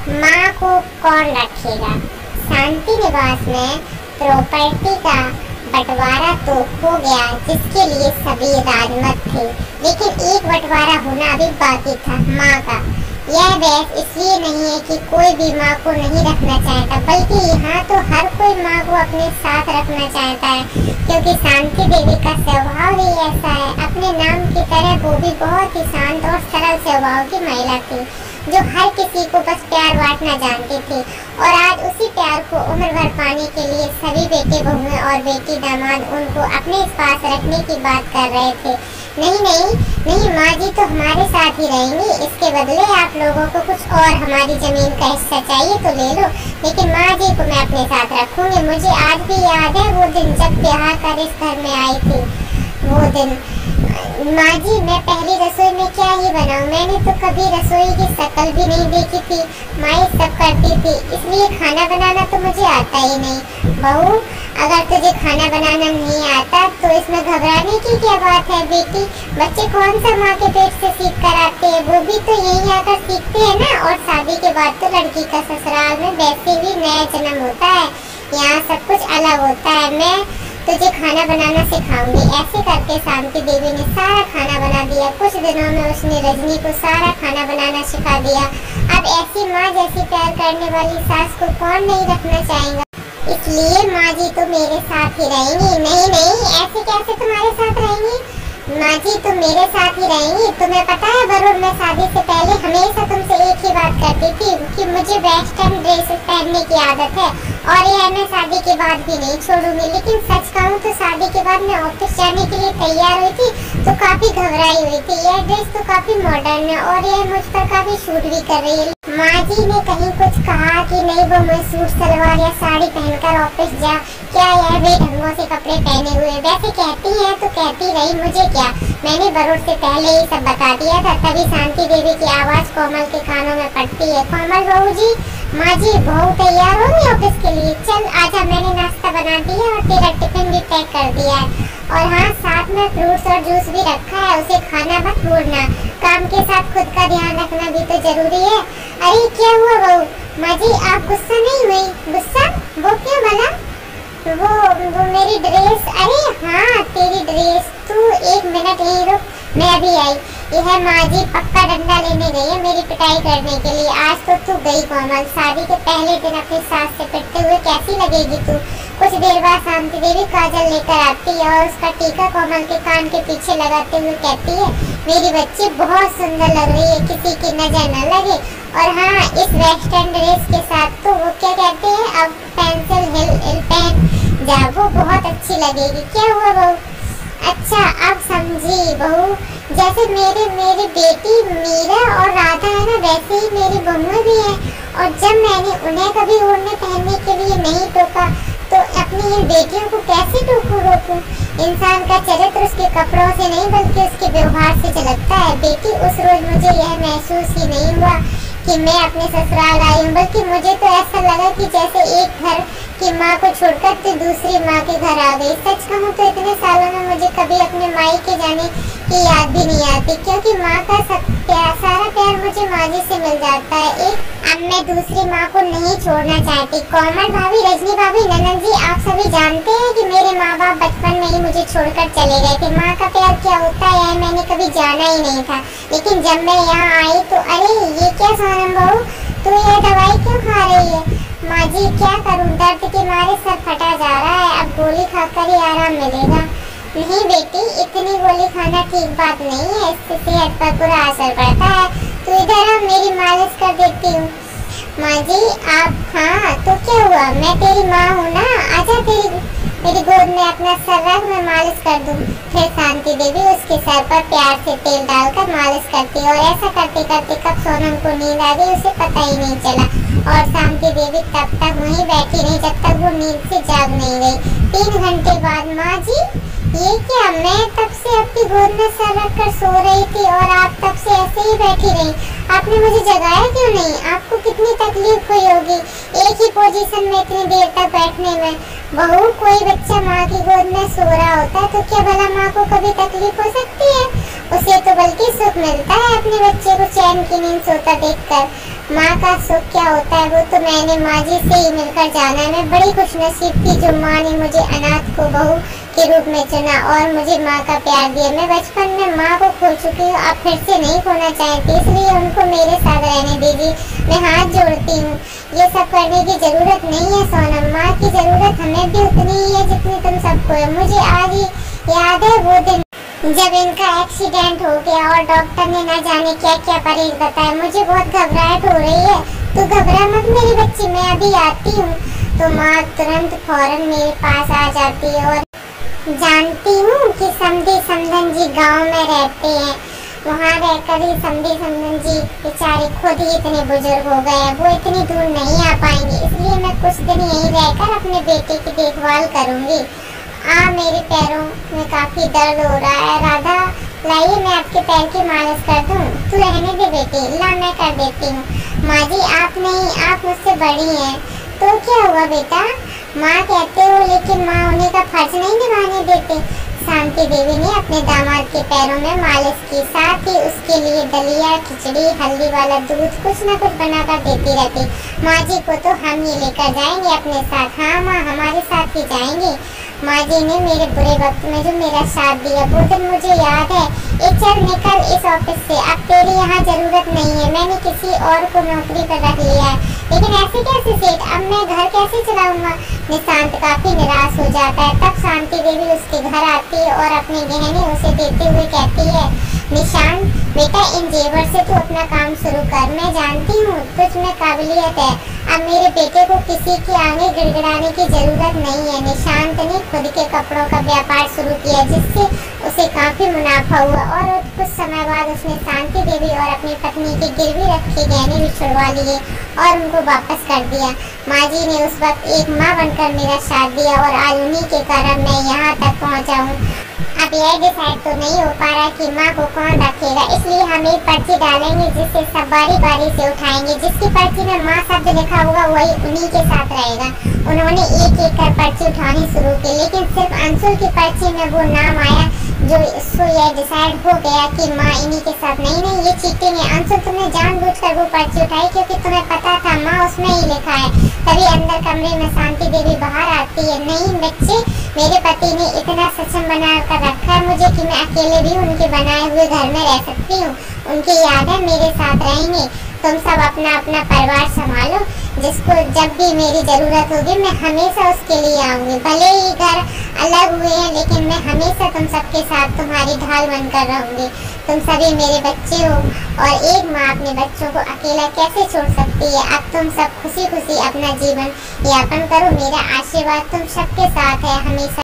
माँ को कौन रखेगा। शांति निवास में प्रॉपर्टी का बंटवारा तो हो गया जिसके लिए सभी राजमत थे, लेकिन एक बंटवारा होना अभी बाकी था, माँ का। यह बहस इसलिए नहीं है कि कोई भी माँ को नहीं रखना चाहता, बल्कि यहाँ तो हर कोई माँ को अपने साथ रखना चाहता है, क्योंकि शांति देवी का स्वभाव ही ऐसा है। अपने नाम की तरह वो भी बहुत ही शांत और सरल स्वभाव की महिला थी, जो हर किसी को बस प्यार बांटना जानती थी। और आज उसी प्यार को उम्र भर पाने के लिए सभी बेटे बहुएं और बेटी दामाद उनको अपने पास रखने की बात कर रहे थे। नहीं नहीं नहीं, माँ जी तो हमारे साथ ही रहेंगी, इसके बदले आप लोगों को कुछ और हमारी जमीन का हिस्सा चाहिए तो ले लो, लेकिन माँ जी को मैं अपने साथ रखूंगी। मुझे आज भी याद है वो दिन जब ब्याह कर इस घर में आई थी। वो दिन माँ जी, मैं पहली रसोई में क्या ही बनाऊं, मैंने तो कभी रसोई की शक्ल भी नहीं देखी थी। माँ सब करती थी, इसलिए खाना बनाना तो मुझे आता ही नहीं। बहू, अगर तुझे खाना बनाना नहीं आता तो इसमें घबराने की क्या बात है बेटी। बच्चे कौन सा माँ के पेट से सीख कर आते हैं, वो भी तो यहीं आकर सीखते हैं ना। और शादी के बाद तो लड़की का ससुराल में वैसे भी नया जन्म होता है, यहाँ सब कुछ अलग होता है। मैं तुझे खाना बनाना सिखाऊंगी। ऐसे करके शांति देवी ने सारा खाना बना दिया। कुछ दिनों में उसने रजनी को सारा खाना बनाना सिखा दिया। अब ऐसी माँ जैसी प्यार करने वाली सास को कौन नहीं रखना चाहेगा। इसलिए माँ जी तो मेरे साथ ही रहेंगी। नहीं नहीं, ऐसे कैसे तुम्हारे साथ रहेंगी। माँ जी तो मेरे साथ ही रहेंगी। तुम्हें पता है वरुण, मैं शादी से पहले हमेशा तुमसे एक ही बात करती थी कि मुझे वेस्टर्न ड्रेसेस पहनने की आदत है, और यह मैं शादी के बाद भी नहीं छोड़ूंगी। लेकिन सच कहूँ तो शादी के बाद मैं ऑफिस जाने के लिए तैयार हुई थी तो काफी घबराई हुई थी। यह ड्रेस तो काफी मॉडर्न है और यह मुझ पर काफी सूट भी कर रही है। माँ जी ने कहीं कुछ कहा कि नहीं वो मैं सूट सलवार या साड़ी पहनकर ऑफिस जा, क्या यह बेढंगों से कपड़े पहने हुए। वैसे कहती है तो कहती रही, मुझे क्या, मैंने वरुण से पहले ही सब बता दिया था। तभी शांति देवी की आवाज कोमल के कानों में पड़ती है, कोमल बहू जी। माँ जी, बहू तैयार होगी ऑफिस के लिए, चल आजा, मैंने नाश्ता बना दिया और तेरा टिफिन भी पैक कर दिया है। और हाँ, साथ में फ्रूट्स और जूस भी रखा है, उसे खाना मत भूलना। काम के साथ खुद का ध्यान रखना भी तो जरूरी है। अरे क्या हुआ बहू। माँ जी, आप गुस्सा नहीं हुई। गुस्सा वो क्यों भला। वो मेरी ड्रेस। अरे हाँ, तेरी ड्रेस। तू एक मिनट यहीं रुक, मैं अभी आई। यह माँ जी पक्का डंडा लेने गई है मेरी पिटाई करने के लिए। आज तो तू गई कोमल, शादी के पहले दिन अपनी सास से पिटते हुए कैसी लगेगी तू। कुछ देर बाद शांति देवी काजल लेकर आती है और उसका टीका कोमल के कान के पीछे लगाते हुए कहती है, मेरी बच्ची बहुत सुंदर लग रही है, किसी की नजर न लगे। और हाँ, इस वेस्टर्न ड्रेस के साथ तो वो क्या कहते हैं, अब पेंसिल हिल पहन जा, वो बहुत अच्छी लगेगी। क्या हुआ बहू। अच्छा, अब समझी बहू। जैसे मेरी बेटी मीरा और राधा है ना, वैसे ही मेरी बहुएं भी हैं। और जब मैंने उन्हें कभी ओढ़ने पहनने के लिए नहीं टोका तो अपनी इन बेटियों को कैसे रोकूं। इंसान का चरित्र उसके कपड़ों से नहीं बल्कि उसके व्यवहार से झलकता है। बेटी, उस रोज मुझे यह महसूस ही नहीं हुआ कि मैं अपने ससुराल आई हूँ, बल्कि मुझे तो ऐसा लगा कि जैसे एक घर की माँ को छोड़कर तो दूसरी माँ के घर आ गई। सच कहूँ तो इतने सालों में मुझे कभी अपने माई के जाने की याद भी नहीं आती, क्योंकि माँ का सारा प्यार मुझे माँ जी से मिल जाता है। अब मैं दूसरी माँ को नहीं छोड़ना चाहती। कोमल भाभी, रजनी भाभी, ननद जी, आप सभी जानते हैं कि मेरे माँ बाप बचपन में ही मुझे छोड़कर चले गए थे। माँ का प्यार क्या होता है मैंने कभी जाना ही नहीं था, लेकिन जब मैं यहाँ आई तो अरे ये क्या सोनम बहू, तू ये दवाई क्यों खा रही है। माँ जी, क्या करूँ, दर्द के मारे सर फटा जा रहा है, अब गोली खाकर ही आराम मिलेगा। नहीं बेटी, इतनी गोली खाना ठीक बात नहीं है, इससे सेहत पर बुरा असर पड़ता है। तू इधर आ, मेरी मालिश कर देती हूँ। माँ जी आप। हाँ तो क्या हुआ, मैं तेरी माँ हूँ ना, आजा मेरी गोद में अपना सर रख, मैं मालिश कर दूँ। फिर शांति देवी उसके सर पर प्यार से तेल डालकर मालिश करती और ऐसा करते करते कब सोनम को नींद आ गई उसे पता ही नहीं चला। और शांति देवी तब तक वहीं बैठी रही जब तक वो नींद से जाग नहीं गई। 3 घंटे बाद, माँ जी ये क्या, मैं तब से आपकी गोद में सर रखकर सो रही थी और आप तब से ऐसे ही बैठी रही, आपने मुझे जगाया क्यों नहीं। आपको कितनी तकलीफ हुई होगी एक ही पोजीशन में इतनी देर तक बैठने में। बहू, कोई बच्चा माँ की गोद में सो रहा होता है तो क्या भला माँ को कभी तकलीफ हो सकती है। उसे तो बल्कि सुख मिलता है अपने बच्चे को चैन की नींद सोता देखकर। माँ का सुख क्या होता है वो तो मैंने माँ जी से ही मिलकर जाना है। मैं बड़ी खुशनसीब थी जो माँ ने मुझे अनाथ को बहू के रूप में चुना और मुझे माँ का प्यार दिया। मैं बचपन में माँ को खो चुकी हूँ, अब फिर से नहीं खोना चाहती, इसलिए उनको मेरे साथ रहने दीजिए। मैं हाथ जोड़ती हूँ, ये सब करने की जरूरत नहीं है सोनम। माँ की जरूरत हमें भी उतनी ही है जितनी तुम सबको है। मुझे आज ही याद है वो दिन जब इनका एक्सीडेंट हो गया और डॉक्टर ने न जाने क्या क्या परहेज बताया। मुझे बहुत घबराहट हो रही है। तू घबरा मत मेरी बच्ची, मैं अभी आती हूँ। तो माँ तुरंत फौरन मेरे पास आ जाती है और जानती हूँ कि समधी समधन जी गांव में रहते हैं। वहाँ रहकर ही समधी समधन जी बेचारे खुद ही इतने बुजुर्ग हो गए हैं, वो इतनी दूर नहीं आ पाएंगे, इसलिए मैं कुछ दिन यहीं रहकर अपने बेटे की देखभाल करूँगी। मेरे पैरों में काफी दर्द हो रहा है। राधा लाइए मैं आपके पैर की मालिश कर दूं। तू रहने दे बेटी, ला मैं कर देती हूँ। माँ जी आप नहीं, आप मुझसे बड़ी हैं। तो क्या हुआ बेटा? माँ कहते हो लेकिन माँ उन्हीं का फर्ज नहीं निभाने देते। शांति देवी ने अपने दामाद के पैरों में मालिश की, साथ ही उसके लिए दलिया खिचड़ी हल्दी वाला दूध कुछ न कुछ बनाकर देती रहती। माँ जी को तो हम ही लेकर जाएंगे अपने साथ। हाँ माँ हमारे साथ ही जाएंगे। माँ जी ने मेरे बुरे वक्त में जो मेरा साथ दिया वो दिन मुझे याद है। चल निकल इस ऑफिस से, अब तेरी यहाँ जरूरत नहीं है, मैंने किसी और को नौकरी पर रख लिया है। लेकिन ऐसे कैसे सेठ, अब मैं घर कैसे चलाऊंगा? निशांत काफी निराश हो जाता है। तब शांति देवी उसके घर आती है और अपने गहने उसे देते हुए कहती है, निशांत बेटा इन जेवर से तू अपना काम शुरू कर। मैं जानती हूँ तुझ में काबिलियत है। अब मेरे बेटे को किसी के आगे गिड़गिड़ाने की जरूरत नहीं है। निशांत ने खुद के कपड़ों का व्यापार शुरू किया जिससे उसे काफी मुनाफा हुआ और कुछ समय बाद उसने शांति देवी और अपनी पत्नी की गिरवी रखे गहने भी छुड़वा लिए और उनको वापस कर दिया। माँ जी ने उस वक्त एक माँ बनकर मेरा साथ दिया और आज उन्हीं के कारण मैं यहाँ तक पहुँचा हूँ। अब यह डिसाइड तो नहीं हो पा रहा कि माँ को कौन रखेगा, इसलिए हम एक पर्ची डालेंगे जिससे सब बारी बारी से उठाएंगे। जिसकी पर्ची में माँ शब्द लिखा होगा वही उन्हीं के साथ रहेगा। उन्होंने एक एक कर पर्ची उठानी शुरू की, लेकिन सिर्फ अंशुल की पर्ची में वो नाम आया जो इसको यह डिसाइड हो गया कि माँ इन्हीं के साथ। नहीं ये चीटिंग है अंशुल, तुमने जानबूझकर वो पर्ची उठाई क्योंकि तुम्हें पता था माँ उसमें ही लिखा है। तभी अंदर कमरे में शांति देवी बाहर आती है। नहीं बच्चे, मेरे पति ने इतना सक्षम बना कर रखा है मुझे कि मैं अकेले भी उनके बनाए हुए घर में रह सकती हूँ। उनकी यादें मेरे साथ रहेंगी। तुम सब अपना अपना परिवार संभालो, जिसको जब भी मेरी जरूरत होगी मैं हमेशा उसके लिए आऊँगी। भले ही घर अलग हुए हैं लेकिन मैं हमेशा तुम सबके साथ तुम्हारी ढाल बनकर रहूँगी। तुम सभी मेरे बच्चे हो और एक माँ अपने बच्चों को अकेला कैसे छोड़ सकती है। अब तुम सब खुशी खुशी अपना जीवन यापन करो। मेरा आशीर्वाद तुम सबके साथ है हमेशा।